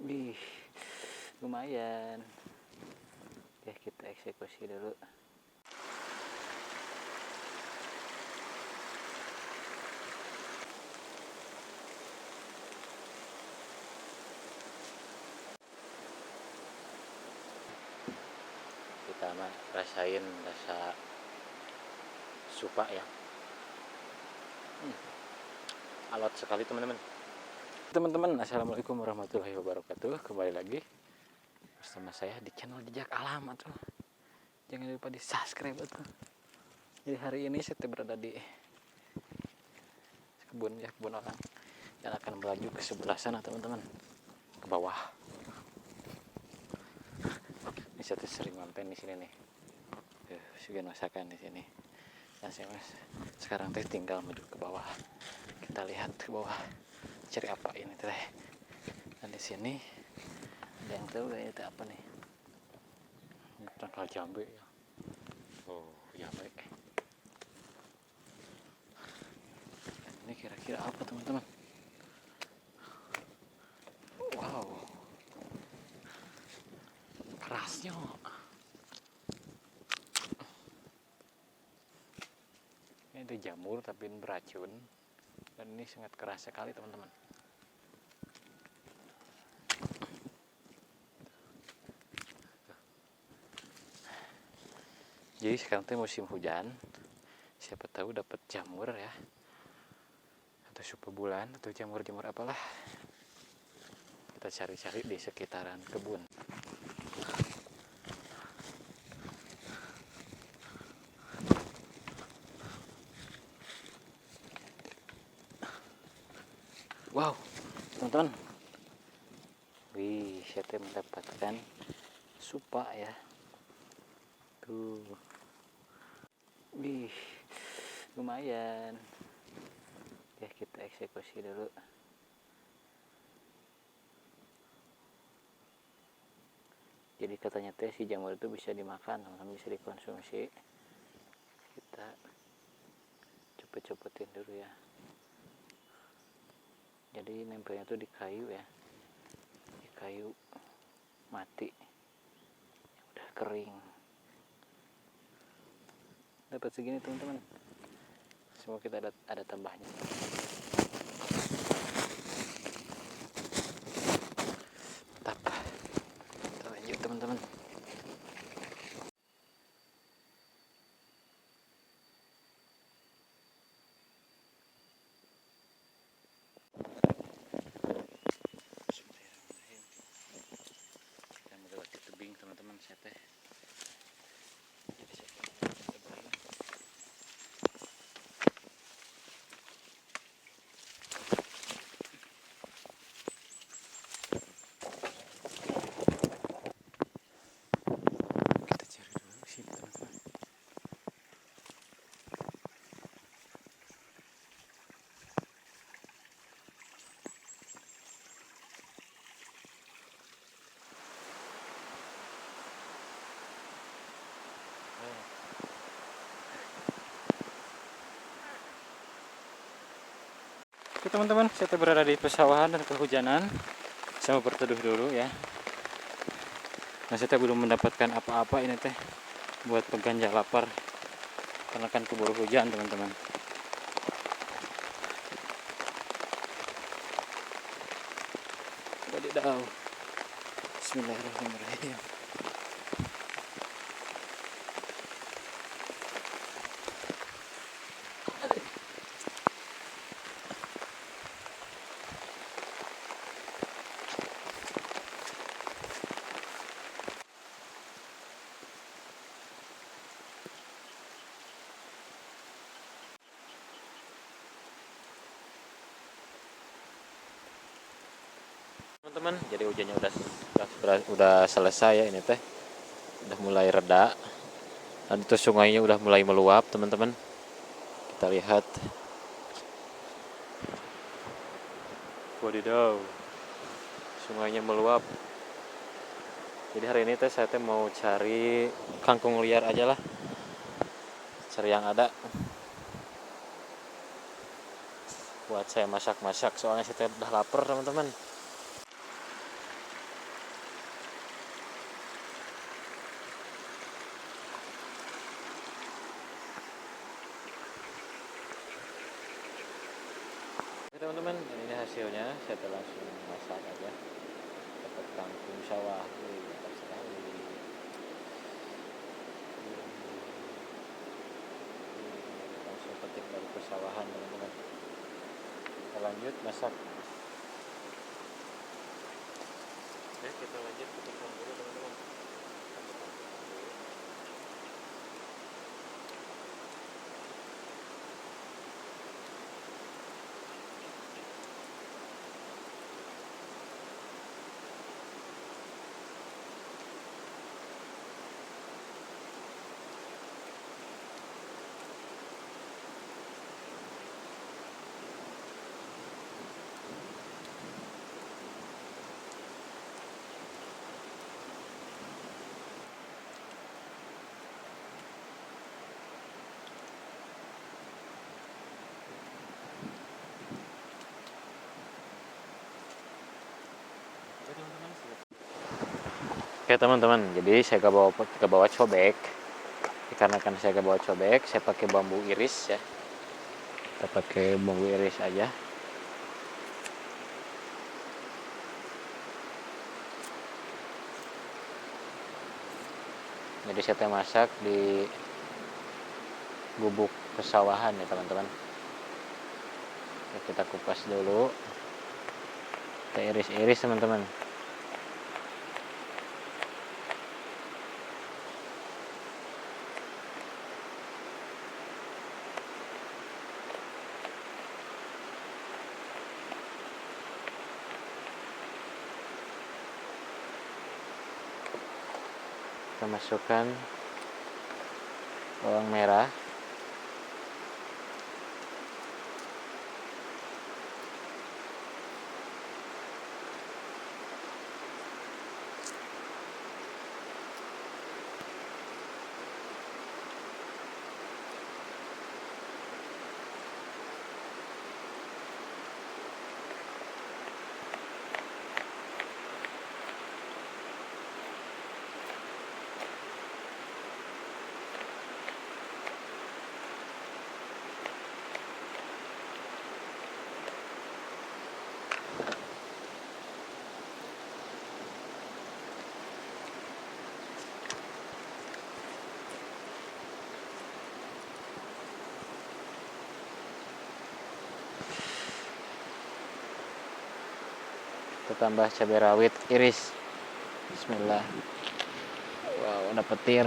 Wih, lumayan. Ya, kita eksekusi dulu. Kita mah rasain rasa supa ya. Alot sekali teman-teman. Teman-teman, assalamualaikum warahmatullahi wabarakatuh. Kembali lagi bersama saya di channel Jejak Alam atuh. Jangan lupa di subscribe atuh. Jadi hari ini saya berada di kebun ya, kebun orang. Dan akan melaju ke sebelah sana teman-teman, ke bawah. Ini saya sering mampir di sini nih. Sudah masakan di sini. Nah, saya sekarang teh tinggal menuju ke bawah. Kita lihat ke bawah. Cari apa ini teh? Dan di sini ada yang tahu kayaknya itu apa nih? Ini tangkal jambe ya. Oh, jambe. Ini kira-kira apa teman-teman? Wow, kerasnya. Ini ada jamur tapi beracun. Dan ini sangat keras sekali teman-teman. Jadi sekarang tuh musim hujan, siapa tahu dapat jamur ya, atau supa bulan atau jamur-jamur apalah. Kita cari-cari di sekitaran kebun. Wow, teman-teman. Wih, saya mendapatkan supa ya. Tuh. Wih, lumayan. Ya, kita eksekusi dulu. Jadi katanya teh si jamur itu bisa dimakan, teman-teman, bisa dikonsumsi. Kita cepet-cepetin dulu ya. Jadi nempelnya tuh di kayu ya, di kayu mati yang udah kering. Dapat segini teman-teman. Semoga kita ada tambahnya. Mantap. Kita lanjut teman-teman. Kita melewati tebing teman-teman, saya teh. Jadi saya kita cari dulu sini teman-teman. Oke teman-teman, saya berada di pesawahan dan kehujanan. Saya mau berteduh dulu ya. Nah, saya belum mendapatkan apa-apa ini teh buat peganja lapar karena kan keburu hujan teman-teman. Wadidaw. Bismillahirrahmanirrahim. Teman-teman, jadi hujannya udah selesai ya ini teh. Udah mulai reda. Dan itu sungainya udah mulai meluap, teman-teman. Kita lihat. Wadidaw. Sungainya meluap. Jadi hari ini teh saya mau cari kangkung liar aja lah. Cari yang ada. Buat saya masak-masak, soalnya saya udah lapar, teman-teman. teman-teman, ini hasilnya. Saya langsung masak aja. Dapat kangkung sawah, mantap sekali. Langsung petik dari persawahan teman-teman. Kita lanjut masak. Oke, kita lanjut petikkan dulu teman-teman. Oke teman-teman, jadi saya ke bawah cobek. Dikarenakan saya ke bawah cobek, saya pakai bambu iris ya. Kita pakai bambu iris aja. Jadi saya masak di gubuk pesawahan ya teman-teman. Kita kupas dulu. Kita iris-iris teman-teman. Kita masukkan bawang merah, kita tambah cabai rawit iris. Bismillah. Wow, ada petir.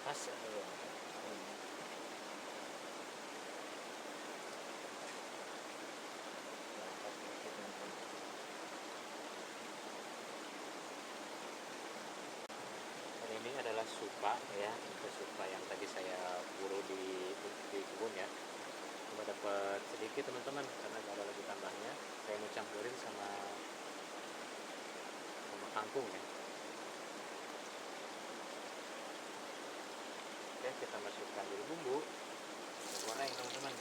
Pas. Ini adalah supa ya, itu supa yang tadi saya buru di kebun ya. Cuma dapat sedikit teman-teman karena gak ada lagi tambahnya. Saya mau campurin sama kangkung ya. Oke, kita masukkan dulu bumbu. Kita goreng teman-teman.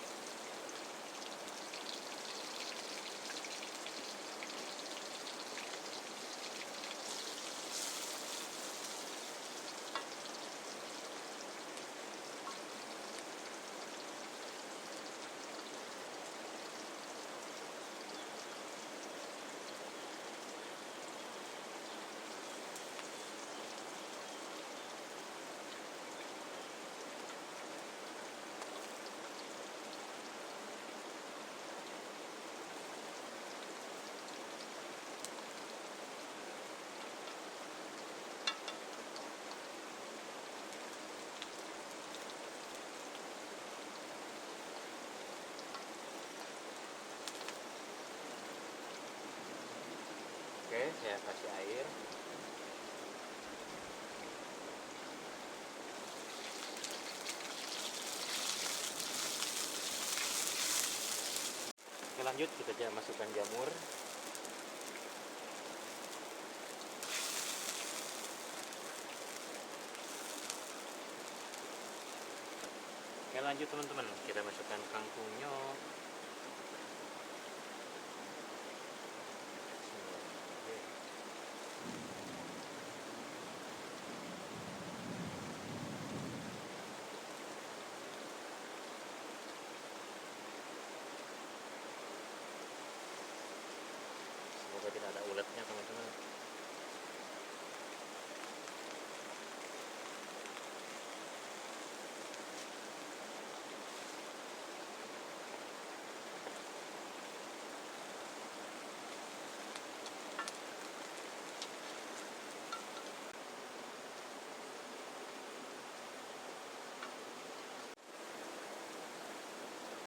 saya kasih air. Oke, lanjut kita masukkan jamur. Oke, lanjut teman-teman, kita masukkan kangkungnya. Semoga tidak ada uletnya teman-teman.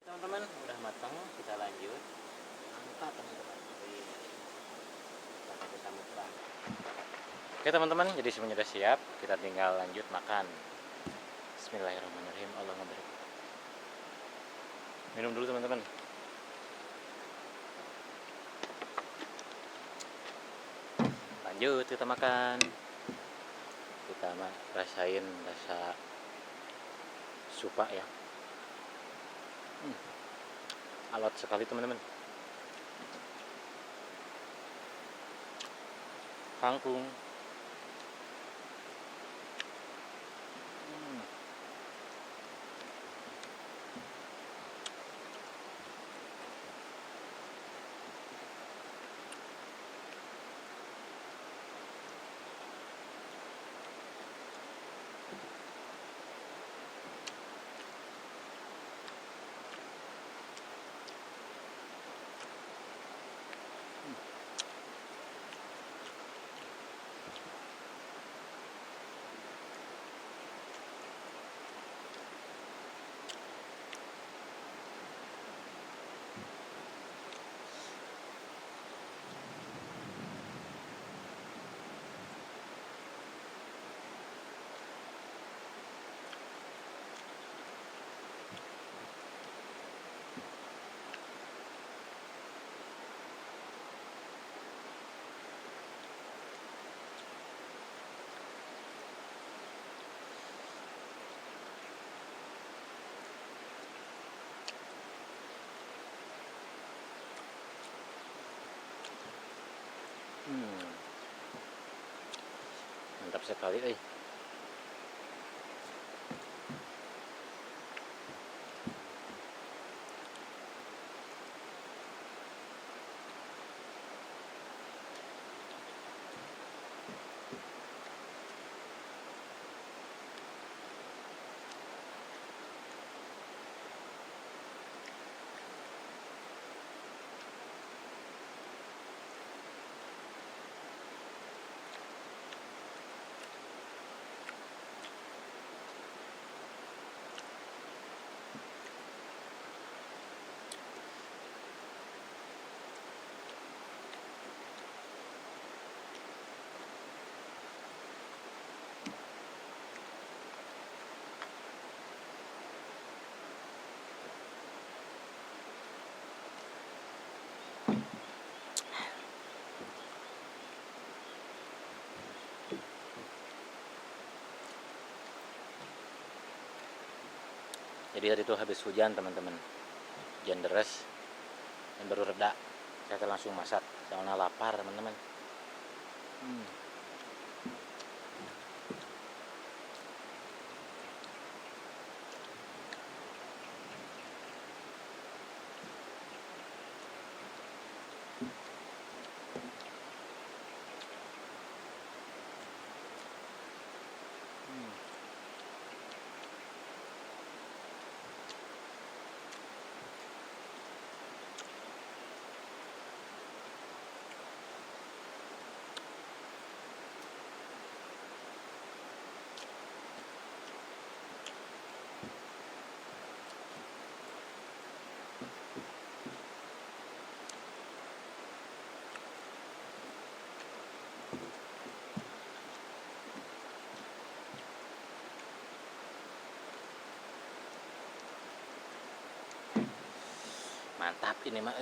Teman-teman, udah matang, kita lanjut angkat teman-teman. Kita mukbang. Oke teman-teman, jadi semuanya sudah siap, kita tinggal lanjut makan. Bismillahirrahmanirrahim. Allah memberi. Minum dulu teman-teman. Lanjut kita makan. Kita rasain rasa supa ya. Alot sekali teman-teman. Kangkung. Mantap sekali, Jadi tadi itu habis hujan teman-teman, hujan deras dan baru reda. Saya langsung masak, soalnya lapar teman-teman. Mantap ini mah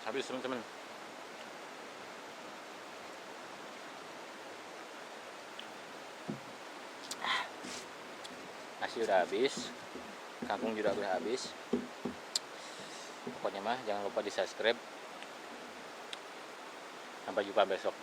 habis teman-teman. Nasi udah habis, kangkung juga udah habis. Pokoknya mah jangan lupa di subscribe. Sampai jumpa besok.